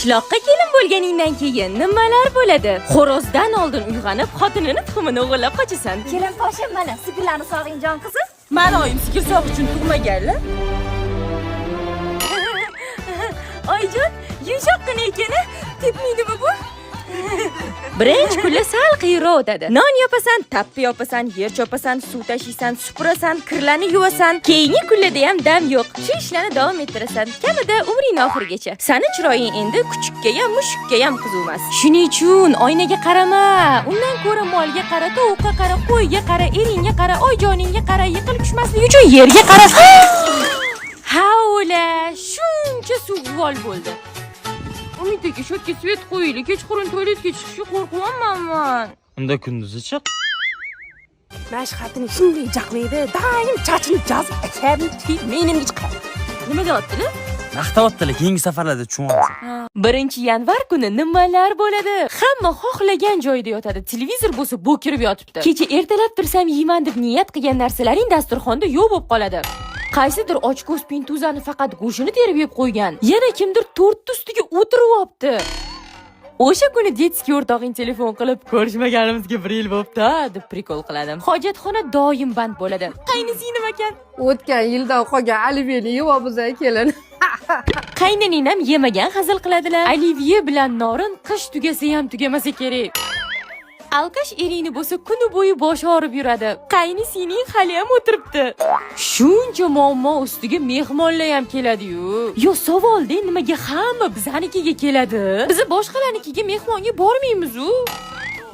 Qishloqqa kelin bo'lganingdan keyin nimalar bo'ladi? Xo'rozdan oldin uyg'onib, xotinini tuxumini o'g'irlab qochasan. Kelin poshim mana, sigirlarni sog'ing jon qizim. Men oyim sigir sog' uchun tug'maganlar. Oyjon, yumshoqqina ekan, tepmaydimi bu? Birinchi kunlar sal qiyinroq o'tadi. Non yopasan, tappi yopasan, yer chopasan, suv tashiysan, supurasan, kirlarni yuvasan. Keyingi kunlarda ham dam yo'q. Shu ishlarni davom ettirasan. Kamida umring oxirigacha. Sani chiroying endi kuchukka ham, mushukka ham qizumas. Shuning uchun oynaga qarama. Undan ko'ra molga qara, tovuqqa qara, qo'yga qara, eringga qara, oyjoningga qara, yiqilib tushmaslik uchun yerga qara. Havla, shuncha suvvol bo'ldi. Umiddagi shotga svet qo'yili, kechqurun tualetga chiqishga qo'rqyapman. Unda kunduzi chiq. Mashxatini shunday jaqlaydi, doim chachini jazib akabni menimga chiqadi. Nima deyaptilar? Maqtayaptilar, keyingi safarlarda tushunamiz. 1-yanvar kuni nimalar bo'ladi? Hamma xohlagan joyda yotadi. Televizor bo'lsa bo'kirib yotibdi. Kecha ertalab tursam yeyman deb niyat qilgan narsalaring dasturxonda yo'q bo'lib qoladi. Qaysidir ochko'z pintuzani faqat go'shini terib yeb qo'ygan. Yana kimdir tortni ustiga o'tirib-olibdi. O'sha kuni detskiy o'rtog'ing telefon qilib, ko'rishmaganimizga 1 yil bo'libdi deb prikol qiladi. Hojatxona doim band bo'ladi. Qaynisinim ekan. O'tgan yildan qolgan oliviyeni yeyapmiz kelin. Qaynaning ham yemagan hazil qiladilar. Oliviya bilan norin qish tugasa ham tugamasa kerak. Alkash eringni bo'lsa kuni bo'yi boshi og'rib yuradi. Qaynisining hali ham o'tiribdi. Shuncha muammo ustiga mehmonlar ham keladi-yu. Yo savolda nimaga hamma bizanikiga keladi? Biz boshqalarnikiga mehmonga bormaymiz-u.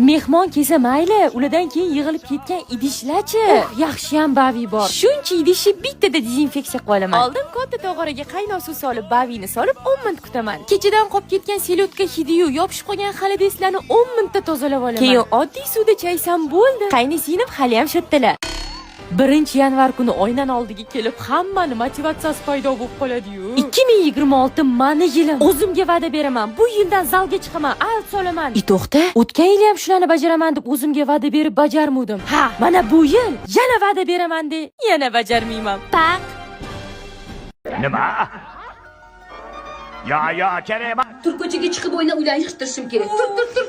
Mehmon kelsa mayli, ulardan keyin yig'ilib ketgan idishlarchi. Yaxshi ham bavi bor. Shuncha idishni bittada dezinfeksiya qilib olaman. Oldin katta tog'oraga qaynoq suv solib, bavini solib 10 minut kutaman. Kechadan qolib ketgan selyotka hidi-yu, yopishib qolgan xalideslarni 10 minutda tozalab olaman. Keyin oddiy suvda chaysam bo'ldi. Qaynisinim hali ham shoddalar. 1-yanvar kuni oynan oldiga kelib, hammani motivatsiyasi paydo bo'lib qoladi-yu. 2026 mani yilim. O'zimga va'da beraman. Bu yildan zalga chiqaman, alt solaman. To'xta, o'tgan yil ham shularni bajaraman deb o'zimga va'da berib bajarmadim. Ha, mana bu yil yana va'da beraman deb yana bajarmayman. Pak. Nima? Ya, Kerem. Tur ko'chaga chiqib o'ynab uylarni yig'ishtirishim kerak. Tur.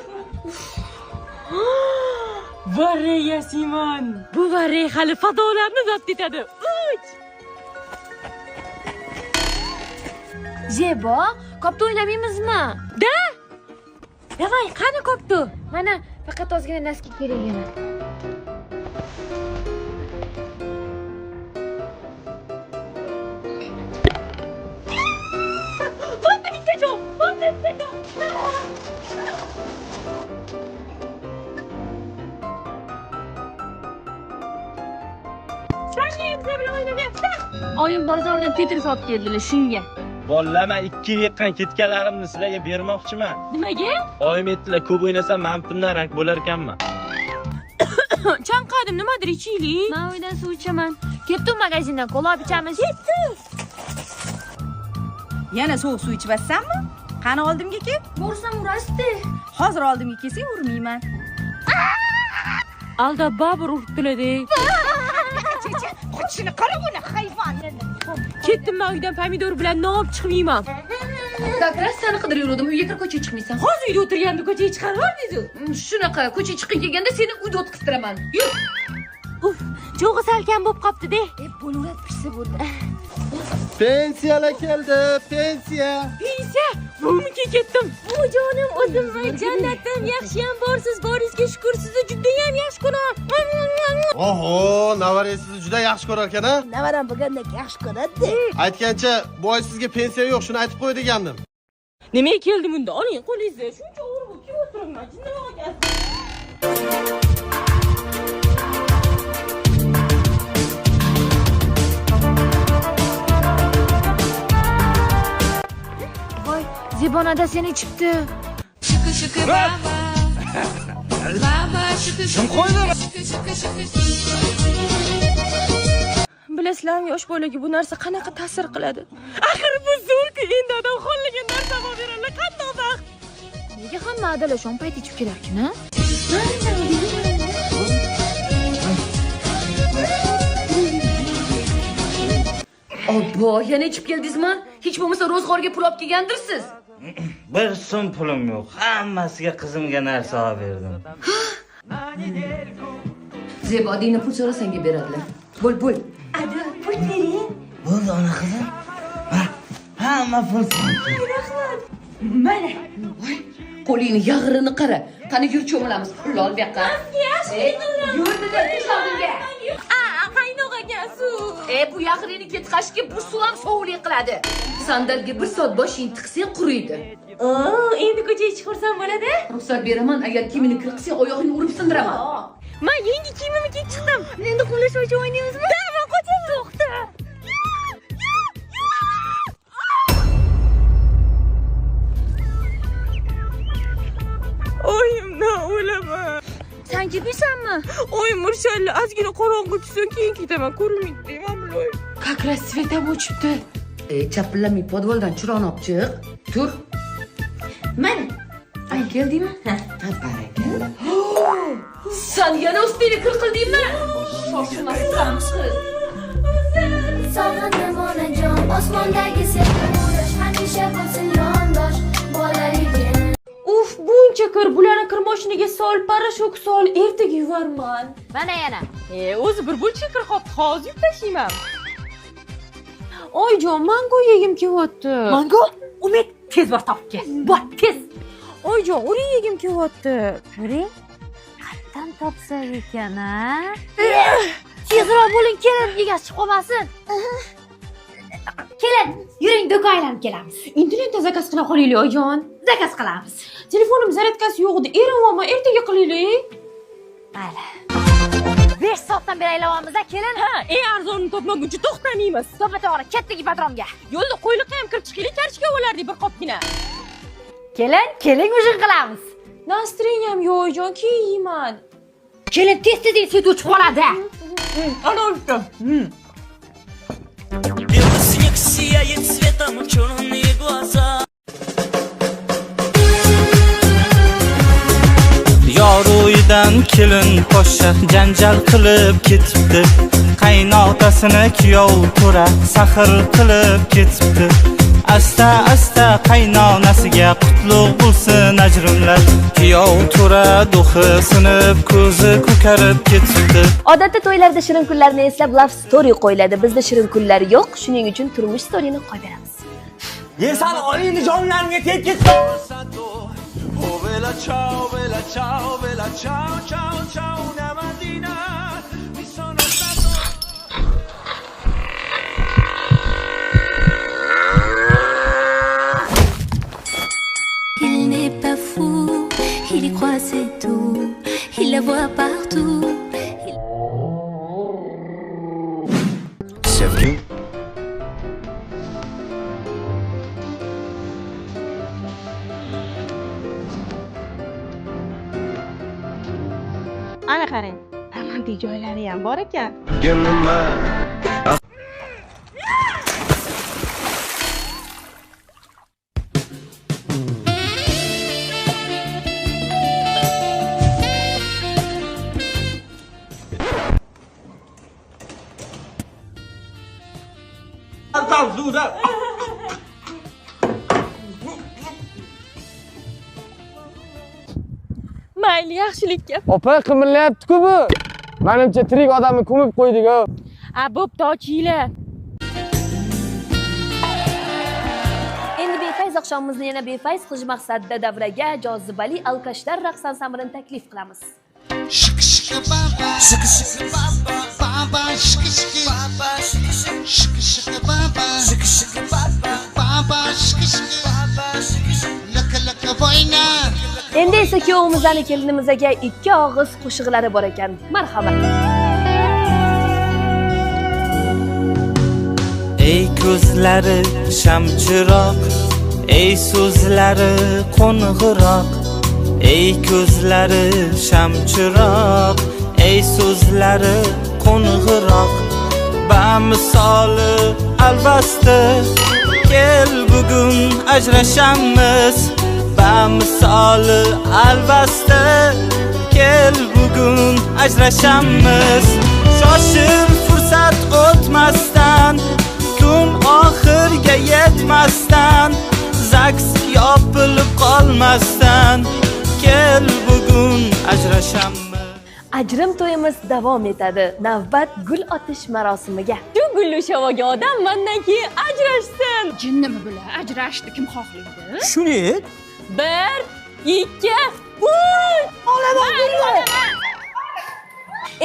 Varre Yasiman. Bu varre hali fadolarni zabt etadi. Zebo, kopta o'ynamaymizmi? Da? Davay, qani koptu? Mana faqat ozgina naskik kerak yana. Oyim bozordan Tetris olib keldilar shunga. Bollama 2 yil yiqqan ketganlarimni sizlarga bermoqchiman. Nimaga? Oyim aytdilar, ko'p o'ynasam men bundan rank bo'lar ekanman. Chanqadim, nimadir ichaylik. Men uydan suv ichaman. Ketdim magazindan kola olib ichamiz. Yana sovuq suv ichibsanmi? Qani oldimga kel. Borsam urasdi. Hozir oldimga kelsang urmayman. Alda babur uribdilar-de. Qochishini qara buni hayvon. Ketdim men uydan pomidor bilan non olib chiqib yeyman. Sakras seni qidirib yurdim, uyga kirib ko'chaga chiqmaysan. Hozir uyda o'tirganda ko'chaga chiqarib yubordingiz-ku. Shunaqa, ko'chaga chiqib kelganda seni uyda o'tkaztiraman. Yur. Cho'g'i salkam bo'lib qopti-de. Bo'laveradi, pishsa bo'ldi. Pensiyalar keldi, pensiya. Pensiya, buvimga ketdim. Bu jonim, o'zimmi, jannatim, yaxshiyam borsiz, boringizga shukur, sizni juda ham yaxshi ko'raman. Oho, navara sizni juda yaxshi ko'rar ekan-a? Navaram bo'lganda yaxshi ko'radi. Aytgancha, bu oy sizga pensiya yo'q, shuni aytib qo'y degandim. Nimaga keldim unda? Oling qo'lingizga. Shuncha o'g'ri bo'lib kim o'tiribman? Jinniroq ekan. Zebonada seni ichibdi. Shiki baba. Baba shiki. Kim qo'ydi? Bilasizlarmi, yosh bolaga bu narsa qanaqa ta'sir qiladi? Axir bu zo'r-ku, endi odam xohlagan narsa olib beradi. Qanday baxt. Nega hamma adala shom payt ichib kelarkan, ha? Obbo, yana ichib keldingizmi? Hech bo'lmasa ro'zg'orga pul olib kelgandirsiz. Bir so'm pulim yo'q. Hammasiga qizimga narsa olib berdim. Zebo odingni pul so'ra senga beradilar. Bo'l. Adi, pul bering. Bo'ldi ona qizim. Ha, hamma pul. Mana. Qo'lingni yag'rini qara. Qani yur cho'milamiz. Pul ol bu yoqqa. Yurdi-da, tishog'ingga. Qaynoqaga suv. Bu yag'rini ketqashga bu suv ham sovlik qiladi. Sandalga 1 soat boshing tiqsang quriydi. Endi ko'chaga chiqarsam bo'ladi? Ruxsat beraman, agar kiyimini kirqsang oyog'ingni urib sindiraman. Men yangi kiyimimni kiyib chiqdim. Endi quvlashuvchi o'ynaymizmi? Tamam, qochamiz. To'xta. Oyimdan o'laman. Sen gibisanmi? Oyim murshalli, ozgina qorong'i tushsin, keyin ketaman. Ko'rinmaydi deyman biloy. Как раз svetam o'chibdi. Chapillamay podvoldan chiroqni olib chiq. Tur. Mana. Ay, keldingmi? Ha. Barakalla. Sen yana ustini qildingmi? Shoshmasdan qiz. Sog'indim onajon, osmondagi sevgilar hamisha bo'lsin yondosh bolaligim. Uf, buncha kir, bularni kir moshinaga sol, parashok sol, ertaga yuvarman. Mana yana. O'zi bir buncha kir qopti, hozir tashlayman. Oyjon, mango yegim kelyapti. Mango? Umid, tez bor topga. Bor, tez. Oyjon, o'ring yegim kelyapti. Ko'ring. Qayerdan topsak ekan, ha? Tezroq bo'ling, kelin, egasi qolmasin. Kelin, yuring, do'kon aylanib kelamiz. Internetda zakaz qila qolaylik, oyjon. Zakaz qilamiz. Telefonim zaryadkasi yo'q edi. Eraman, ertaga qilaylik. Mayli. 5 soatdan beri aylanamiz, kelin. Ha, eng arzonni topmaguncha to'xtamaymiz. To'g'ri, ketdik ipodromga. Yo'lda qo'yliqqa ham kirib chiqaylik, karishga olardik bir qopgina. Keling, o'shin qilamiz. Nastriyam yo'q, oyjon, keyin yeyman. Kelin, tez-tez svet o'chib qoladi. Ana oldim. Yoruyidan kelin poshsha janjal qilib ketibdi. Qaynotasini kuyov to'ra saxir qilib ketibdi. Asta qaynonasiga qutlug' bo'lsin ajrimlar. Kuyov to'ra duxi sinib ko'zi ko'karib ketibdi. Odatda to'ylarda shirin kunlarni eslab love story qo'yiladi. Bizda shirin kunlar yo'q, shuning uchun turmush storyni qo'yib beramiz. Yersan olingni jonlaringga tegib ketdi. Il n'est pas fou, il y croit c'est tout, il la voit partout. Sevgi. Ana qarang, romantik joylari ham bor ekan. Mayli, yaxshilikka. Opa, qimirlayapti-ku bu. Menimcha tirik odamni ko'mib qo'ydik-ku. Bo'pti, ochinglar. Endi befayz oqshomimizni yana befayz qilish maqsadida davraga jozibali alkashlar raqs ansambrini taklif qilamiz. Endi esa kuyovimizdan kelinimizga 2 og'iz qo'shiqlari bor ekan. Marhamat. Ey ko'zlari shamchiroq, ey so'zlari qo'ng'iroq. Ey ko'zlari shamchiroq, ey so'zlari qo'ng'iroq. Bamisoli alvasti, kel bugun ajrashamiz. Bamisoli alvasti, kel bugun ajrashamiz. Shoshil fursat o'tmasdan, kun oxirga yetmasdan raqs yopilib qolmasdan kel bugun ajrashammi. Ajrim to'yimiz davom etadi. Navbat gul otish marosimiga. Shu gulli shavoga odam mendan keyin ajrashsin. Jinnimi bular? Ajrashishni kim xohlaydi? Shuni 1, 2, 3.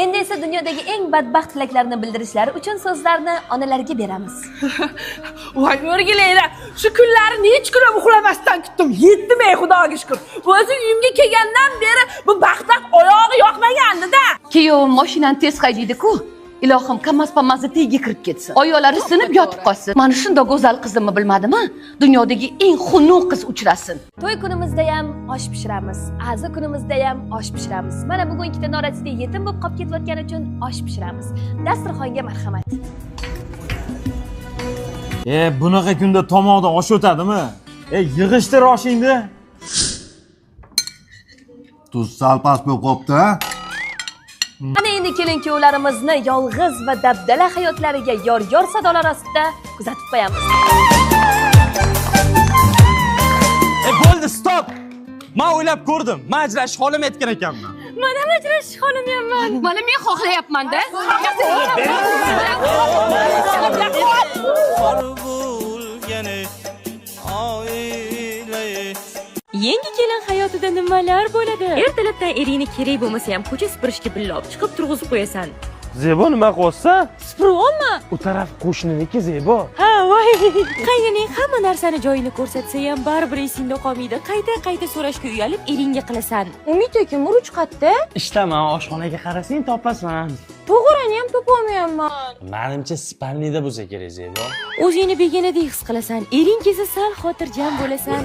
Endi esa dunyodagi eng badbaxt tilaklarni bildirishlari uchun so'zlarni onalarga beramiz. Voy o'rgilanglar, shu kunlarni hech kun uxlamasdan kutdim. Yetdim ey Xudoga shukr. O'zi uyimga kelgandan beri bu baxtaq oyog'i yoqmagandi-da. Kuyovim mashinani tez haydaydi-ku. Ilohim kamaz-pamazda tegiga kirib ketsin. Oyoqlari sinib yotib qolsin. Mana shunday go'zal qizimni bilmadimi? Dunyodagi eng xunuk qiz uchrasin. To'y kunimizda ham osh pishiramiz. Aza kunimizda ham osh pishiramiz. Mana bugun ikkita norasida yetim bo'lib qolib ketayotgani uchun osh pishiramiz. Dasturxonga marhamat. bunaqa kunda tomoqdan osh o'tadimi? Yig'ishtir oshingni. Tuz sal past bo'lib qopti, ha? Ana endi kelin-kuyovlarimizni yolg'iz va dabdala hayotlariga yor-yor sadolar ostida kuzatib qo'yamiz. Bo'ldi, stop. Men o'ylab ko'rdim. Men ajrashib xohlamayotgan ekanman. Men ham ajrashish xohlamayapman. Mana men xohlayapman-da. Yangi kelin hayotida nimalar bo'ladi? Ertalabdan eringni kerak bo'lmasa ham ko'cha supurishga billa olib chiqib turg'izib qo'yasan. Zebo nima qilsa? Supurib olma. U taraf qo'shniniki Zebo. Ha, voy. Qaynining hamma narsani joyini ko'rsatsa ham baribir esingda qolmaydi. Qayta so'rashga uyalib eringga qilasan. Umid aka, muruch qayerda? Ishtaman, oshxonaga qarasang topasan. To'g'rani ham topolmayapman. Menimcha spalnida bo'lsa kerak Zebo. O'zingni begonadek his qilasan. Ering kelsa sal xotirjam bo'lasan.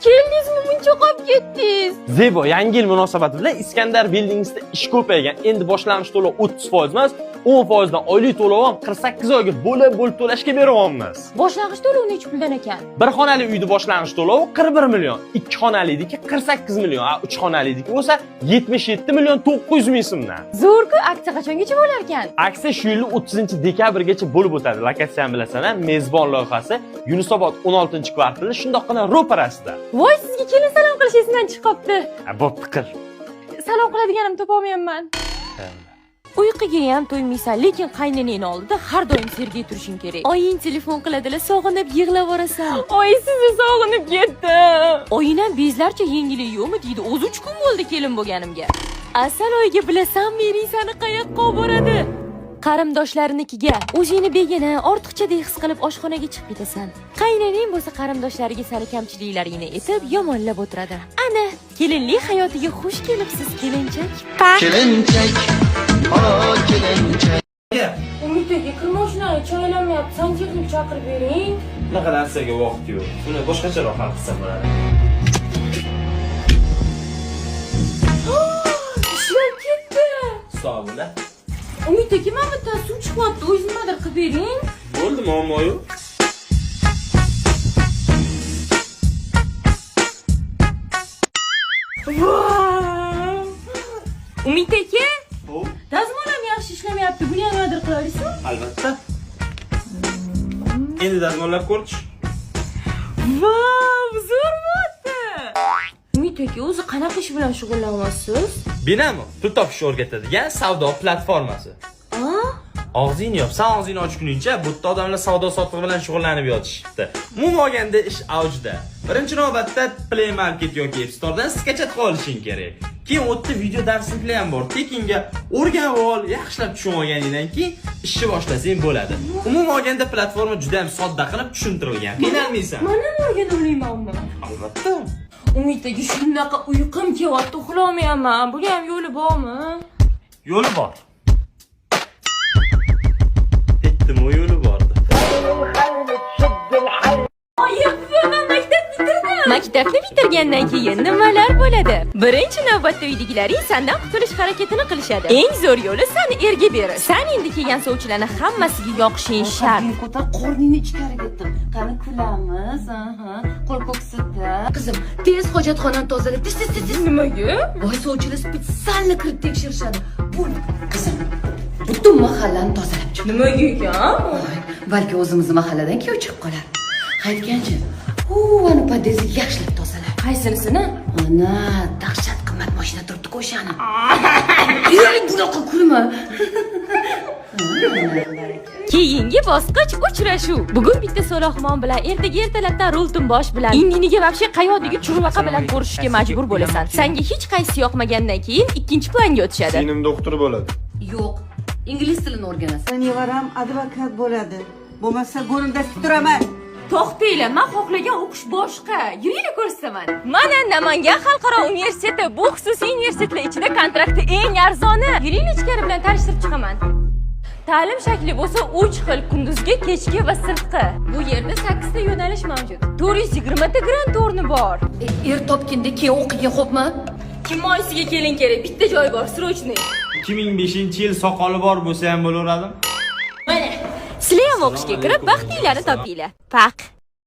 Keldingizmi, buncha qolib ketdingiz? Zebo, yangi yil munosabati bilan Iskandar Buildings'da ish ko'paygan. Endi boshlanish to'lov 30% emas, 10% dan oylik to'lov ham 48 oyga bo'lib to'lashga beryapmiz. Boshlang'ich to'lov necha puldan ekan? Bir xonali uyni boshlang'ich to'lovi 41 million, 2 xonaliniki 48 million, 3 xonaliniki bo'lsa 77 million 900 ming so'mdan. Zo'r-ku, aksiya qachongacha bo'lar ekan? Aksiya shu yil 30-dekabrgacha bo'lib o'tadi. Lokatsiyani bilasan, mezbon loyihasi Yunusobod 16-kvartali shundoqqina ro'parasida. Voy, sizga kelin salom qilish esimdan chiqib qopti. Bo'pti qil. Salom qiladiganim topolmayapman. Uyquga ham to'ymaysan, lekin qaynonangning oldida har doim sergay turishing kerak. Oying telefon qiladilar, sog'inib yig'lab borasan. Oy, sizni sog'inib ketdim. Oying ham bezlarcha yengili yo'qmi deydi. O'zi 3 kun bo'ldi kelin bo'lganimga. Asal oyga bilasanmi, ering seni qayoqqa olib boradi? Qarindoshlarinikiga o'zingni begona, ortiqchadek his qilib oshxonaga chiqib ketasan. Qaynonang bo'lsa qarindoshlariga seni kamchiliklaringni aytib yomonlab o'tiradi. Ana, kelinlik hayotiga xush kelibsiz, kelinchak. Kelinchak. Kelinchak. Umid aka, kirmoshinaga choylamayapti. Santexnik chaqirib bering. Bunaqa narsaga vaqt yo'q. Buni boshqacharoq hal qilsam bo'ladi. Ishlab ketdi. Sog' bo'la. Umid aka, mana bu yerdan suv chiqyapti. O'zingiz nimadir qilib bering. Bo'ldi, muammo yo'q. Umid aka, dazmolam yaxshi ishlamayapti. Buni ham nimadir qila olasizmi? Albatta. Endi dazmollab ko'rish. Vau, zo'r bo'ldi. Umid aka, o'zi qanaqa ish bilan shug'ullanyapsiz? Binamo pul topishni o'rgatadigan savdo platformasi. Og'zingni yop, sen og'zingni ochguningcha bu yerda odamlar savdo sotiq bilan shug'ullanib yotishibdi. Umuman olganda ish avjida. Birinchi navbatda Play Market yoki App Store'dan skachat qilishing kerak. Keyin o'tda video darsliklar ham bor. Tekinga o'rganib ol, yaxshilab tushunib olganingdan keyin ishni boshlasang bo'ladi. Umuman olganda platforma juda ham sodda qilib tushuntirilgan. Qiynalmaysan. Mana o'rganib olayman uni. Albatta. Umid aka, shunaqa uyqum kelyapti, uxlamayapman. Bunga ham yo'li bormi? Yo'li bor. Aytdim, o yo'li bordi. Maktabni bitirgandan keyin nimalar bo'ladi? Birinchi navbatda uydagilaring sendan qutulish harakatini qilishadi. Eng zo'r yo'li seni erga berish. Sen endi kelgan sovchilarni hammasiga yoqishing shart. Ko'tar qorningni ichkari ketdim. Qani kulamiz, qo'l ko'ksida. Qizim, tez hojatxonani tozala. Tez. Nimaga? Voy, sovchilar spesialni kirib tekshirishadi. Bo'l, qizim. Butun mahallani tozalab chiq. Nimaga ekan? Balki o'zimizni mahalladan kuyov chiqib qolar. Qaytganchi? Ani podyezdni yaxshilab tozala. Qaysinisini? Ana, dahshat qimmat mashina turibdi-ku o'shani. Ey, bunaqa kulma. Keyingi bosqich uchrashuv. Bugun bitta So'roxmon bilan, ertaga ertalabdan Ro'ltinbosh bilan, indiniga вообще qayodagi churvaqa bilan ko'rishishga majbur bo'lasan. Senga hech qaysi yoqmagandan keyin ikkinchi planga o'tishadi. Singlim doktor bo'ladi. Yo'q, ingliz tilini o'rganasan. Nevaram advokat bo'ladi. Bo'lmasa go'rimda turaman. To'xtanglar, men xohlagan o'qish boshqa. Yuringlar ko'rsaman. Mana Namangan xalqaro universiteti, bu xususiy universitetlar ichida kontrakti eng arzoni. Yuringlar ichkari bilan tanishtirib chiqaman. Ta'lim shakli bo'lsa 3 xil: kunduzgi, kechki va sirtqi. Bu yerda 8 ta yo'nalish mavjud. 420 ta grant o'rni bor. Er topganda keyin o'qigan, xo'pmi? Kim moyisiga keling kerak, bitta joy bor, срочный. 2005-yil soqoli bor bo'lsa ham bo'laveradi. Mana, sizlar ham o'qishga kirib, baxtinglarni topinglar. Paq.